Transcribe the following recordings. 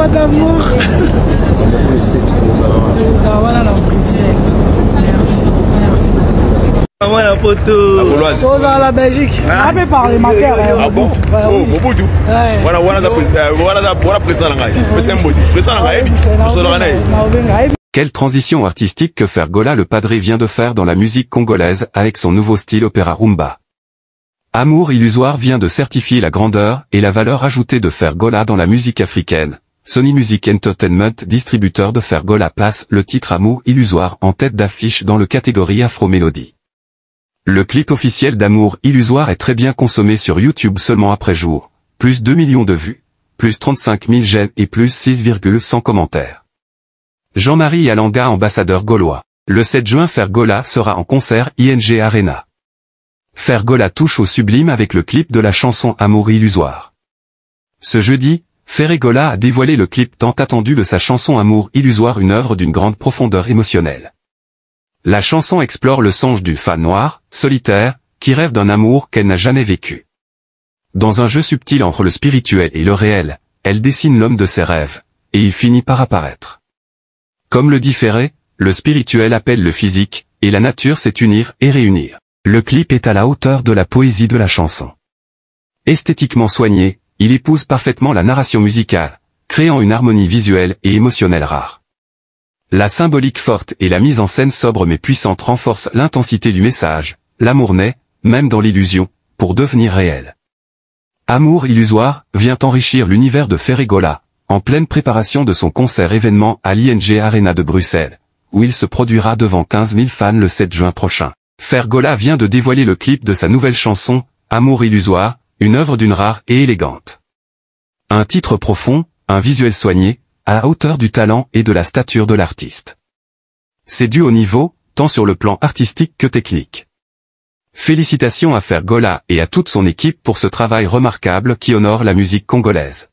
pas d'amour. Voilà la Bruxelles. Merci. Voilà la photo. Dans la Belgique. On peut parler ma terre. Ah bon? Oh, Mobutu. Voilà président Quelle transition artistique que Fergola le Padré vient de faire dans la musique congolaise avec son nouveau style opéra rumba. Amour illusoire vient de certifier la grandeur et la valeur ajoutée de Fergola dans la musique africaine. Sony Music Entertainment, distributeur de Fergola, place le titre Amour illusoire en tête d'affiche dans le catégorie Afro-Mélodie. Le clip officiel d'Amour illusoire est très bien consommé sur YouTube seulement après jour, plus 2 millions de vues, plus 35 000 j'aime et plus 6,100 commentaires. Jean-Marie Alanga, ambassadeur gaulois. Le 7 juin, Fergola sera en concert ING Arena. Fergola touche au sublime avec le clip de la chanson Amour illusoire. Ce jeudi, Fergola a dévoilé le clip tant attendu de sa chanson Amour illusoire, une œuvre d'une grande profondeur émotionnelle. La chanson explore le songe d'une femme noire, solitaire, qui rêve d'un amour qu'elle n'a jamais vécu. Dans un jeu subtil entre le spirituel et le réel, elle dessine l'homme de ses rêves, et il finit par apparaître. Comme le dit Ferré, le spirituel appelle le physique, et la nature sait unir et réunir. Le clip est à la hauteur de la poésie de la chanson. Esthétiquement soigné, il épouse parfaitement la narration musicale, créant une harmonie visuelle et émotionnelle rare. La symbolique forte et la mise en scène sobre mais puissante renforcent l'intensité du message. L'amour naît, même dans l'illusion, pour devenir réel. Amour illusoire vient enrichir l'univers de Fergola, en pleine préparation de son concert événement à l'ING Arena de Bruxelles, où il se produira devant 15 000 fans le 7 juin prochain. Fergola vient de dévoiler le clip de sa nouvelle chanson, Amour illusoire, une œuvre d'une rare et élégante. Un titre profond, un visuel soigné, à la hauteur du talent et de la stature de l'artiste. C'est du haut niveau, tant sur le plan artistique que technique. Félicitations à Fergola et à toute son équipe pour ce travail remarquable qui honore la musique congolaise.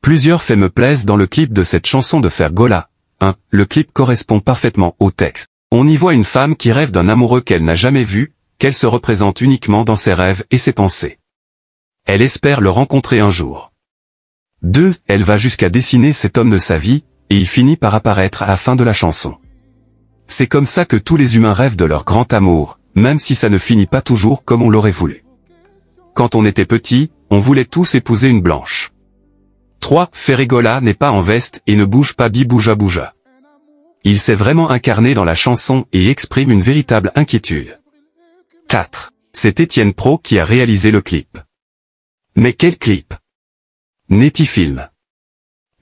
Plusieurs faits me plaisent dans le clip de cette chanson de Fergola. 1. Le clip correspond parfaitement au texte. On y voit une femme qui rêve d'un amoureux qu'elle n'a jamais vu, qu'elle se représente uniquement dans ses rêves et ses pensées. Elle espère le rencontrer un jour. 2. Elle va jusqu'à dessiner cet homme de sa vie, et il finit par apparaître à la fin de la chanson. C'est comme ça que tous les humains rêvent de leur grand amour, même si ça ne finit pas toujours comme on l'aurait voulu. Quand on était petit, on voulait tous épouser une blanche. 3. Fergola n'est pas en veste et ne bouge pas bouja bouja. Il s'est vraiment incarné dans la chanson et exprime une véritable inquiétude. 4. C'est Étienne Pro qui a réalisé le clip. Mais quel clip! Netifilm.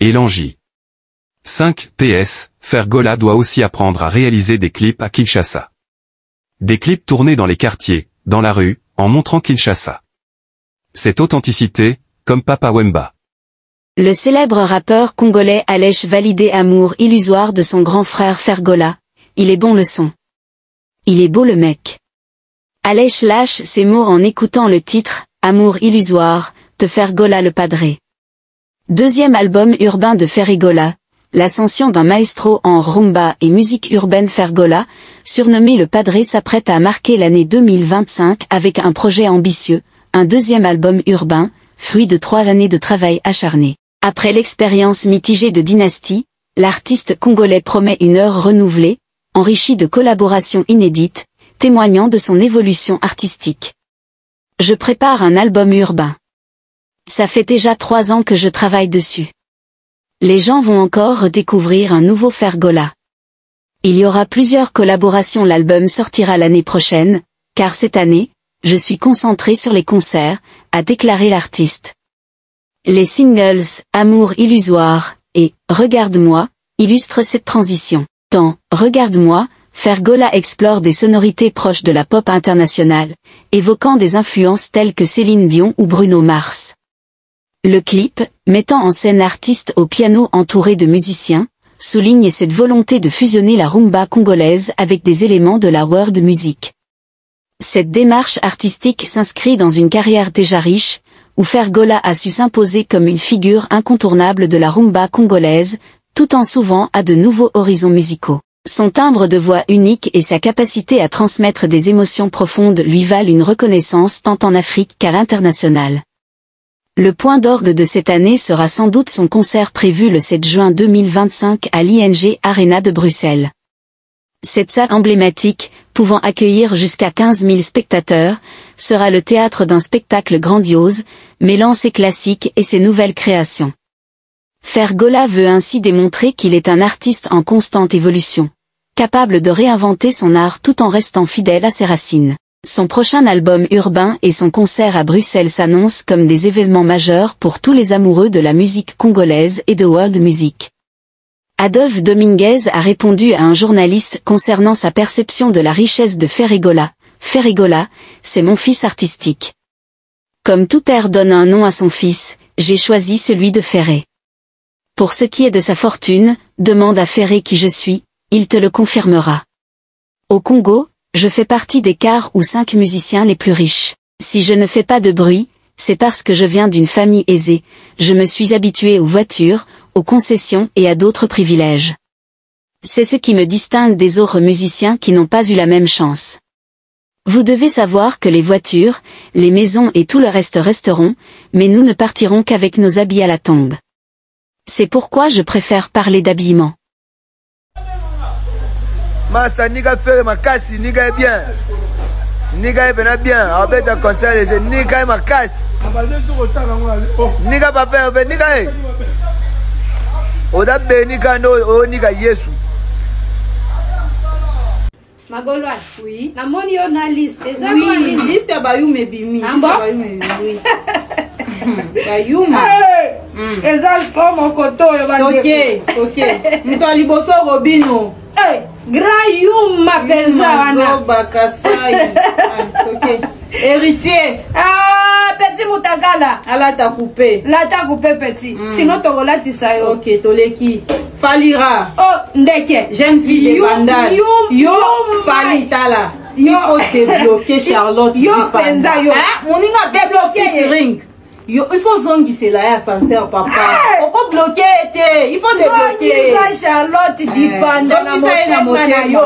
Elangi. 5. PS, Fergola doit aussi apprendre à réaliser des clips à Kinshasa. Des clips tournés dans les quartiers, dans la rue, en montrant Kinshasa. Cette authenticité, comme Papa Wemba. Le célèbre rappeur congolais Alech validé Amour illusoire de son grand frère Fergola. Il est bon le son. Il est beau le mec. Alech lâche ses mots en écoutant le titre, Amour illusoire, de Fergola le Padré. Deuxième album urbain de Fergola, l'ascension d'un maestro en rumba et musique urbaine. Fergola, surnommé le Padré, s'apprête à marquer l'année 2025 avec un projet ambitieux, un deuxième album urbain, fruit de 3 années de travail acharné. Après l'expérience mitigée de Dynasty, l'artiste congolais promet une heure renouvelée, enrichie de collaborations inédites, témoignant de son évolution artistique. Je prépare un album urbain. Ça fait déjà 3 ans que je travaille dessus. Les gens vont encore redécouvrir un nouveau Fergola. Il y aura plusieurs collaborations. L'album sortira l'année prochaine, car cette année, je suis concentré sur les concerts, a déclaré l'artiste. Les singles « Amour illusoire » et « Regarde-moi » illustrent cette transition. Dans « Regarde-moi », Fergola explore des sonorités proches de la pop internationale, évoquant des influences telles que Céline Dion ou Bruno Mars. Le clip, mettant en scène l'artiste au piano entouré de musiciens, souligne cette volonté de fusionner la rumba congolaise avec des éléments de la world music. Cette démarche artistique s'inscrit dans une carrière déjà riche, où Fergola a su s'imposer comme une figure incontournable de la rumba congolaise, tout en s'ouvrant à de nouveaux horizons musicaux. Son timbre de voix unique et sa capacité à transmettre des émotions profondes lui valent une reconnaissance tant en Afrique qu'à l'international. Le point d'orgue de cette année sera sans doute son concert prévu le 7 juin 2025 à l'ING Arena de Bruxelles. Cette salle emblématique, pouvant accueillir jusqu'à 15 000 spectateurs, sera le théâtre d'un spectacle grandiose, mêlant ses classiques et ses nouvelles créations. Fergola veut ainsi démontrer qu'il est un artiste en constante évolution, capable de réinventer son art tout en restant fidèle à ses racines. Son prochain album urbain et son concert à Bruxelles s'annoncent comme des événements majeurs pour tous les amoureux de la musique congolaise et de world music. Adolphe Dominguez a répondu à un journaliste concernant sa perception de la richesse de Fergola. Fergola, c'est mon fils artistique. Comme tout père donne un nom à son fils, j'ai choisi celui de Ferré. Pour ce qui est de sa fortune, demande à Ferré qui je suis, il te le confirmera. Au Congo, je fais partie des 4 ou 5 musiciens les plus riches. Si je ne fais pas de bruit, c'est parce que je viens d'une famille aisée, je me suis habitué aux voitures, aux concessions et à d'autres privilèges. C'est ce qui me distingue des autres musiciens qui n'ont pas eu la même chance. Vous devez savoir que les voitures, les maisons et tout le reste resteront, mais nous ne partirons qu'avec nos habits à la tombe. C'est pourquoi je préfère parler d'habillement. Massa niga fait ma casse, niga est bien. Niga est bien. Avec un concert, niga est ma casse. Niga papa, niga est. Oda benika no niga Yesu. Magolo oui. Na moni yo na liste. Oui, liste ba yu mebimi. Ba yu mebimi. Bayuma. Eza somo koto yo ba. OK. Mutali boso Robino. Grand Yuma penza wana. Bakasai. OK. Héritier. Petit Moutagala. Ala ta coupé. La ta coupé petit. Sinon to rola tisayo. OK, toleki. Falira. Oh, ndeke. Jeune fille de Vandal. Yo Fali tala. Il faut débloquer Charlotte. Yo penza yo. Moninga débloquer ring. Il faut zongi c'est là ça sert papa. On peut bloquer été. Il faut débloquer. Ça Charlotte dit banda na motema yo.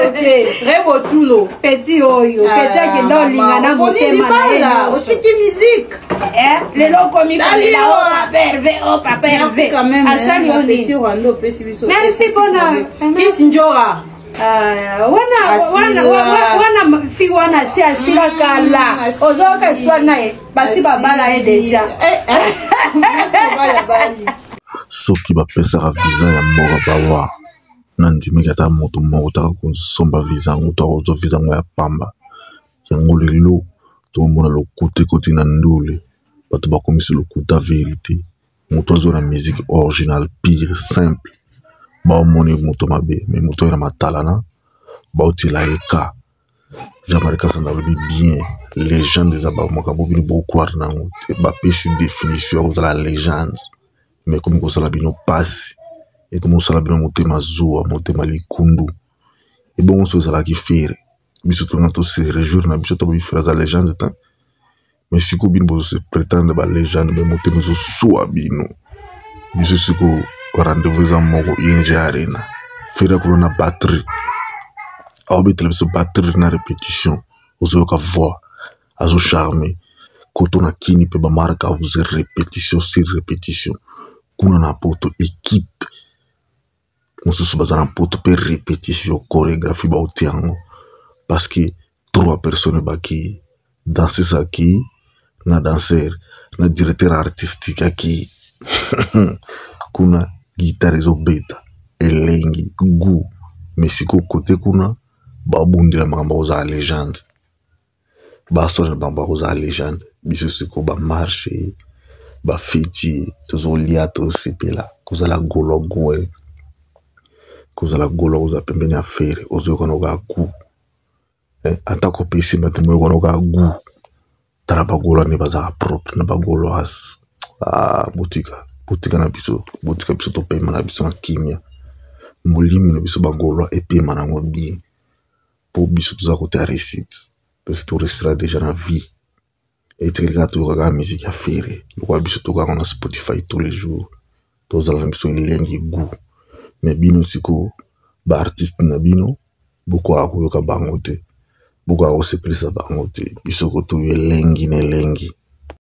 OK, très beau chulo. Petit oyo, petit qui donne linga na motema na yo. Aussi qui musique. Les locaux mi papa perve. Asali on petit Rwando pesi biso. Merci bona. Qui sinjora. Wana fi wana si asila kala ozoka histoire nae basi babala e déjà soki bapesaka visa ya mboka bawa nandimiki ata moto moko taka kosomba visa yango to akozwa visa yango ya pamba yango lelo tomona lokuta ekoti na ndule bato bakomisi lokuta verité moto azwa na musique originale pire simple baomoni moto mabe mais moto oyo na matalana baotila eka jamarika sanda lobi bien légende eza bamaka bobini bokroire nango te bapesi définition ya kozala légende mais komi kosala bino pasi ekomi kosala bino motema zuwa motema likundu ebongo so ezalaki fere biso tonga tose réjouir na biso to bifere aza légende te mais siko bino bozose prétendre balégende mais motema ezosuwa bino biso siko rendez-vous eza moko ING Arena fere akolo na batterie aobetela biso batterie na répétition ozoyoka voix azo charmer koto na kini pe bamarka abuze répétition sur répétition kuna na poto équipe mosusu baza na poto pe répétition chorégraphie baote yango parce que 3 personnes baki danseuse aki na danseur na directeur artistique aki kuna guitare ezobeta elengi gu mais siko kote kuna babundila makambo kozala légende basone bango kozala légende biso siko bamarche bafeti tozolia tosepela kozala golo goe kozala golo oza pembeni ya fere ozoyokana okaa gu ata kopesi bato moyokana okaa gu tala bagolo ane bazala propre na bagolo as botika na biso botika biso topema na biso na kimia molimi na biso bagolo epema nango bien po biso toza kote ya réussite parce que toresira déjà na vie etikilika toyokaka musique ya fere lokwa biso tokaka na Spotify tous les jours tozala na biso elengi gu mais bino siko baartiste na bino bokoka koyoka bango te bokoka kosepelisa bango te biso kotoyo elengi na elengi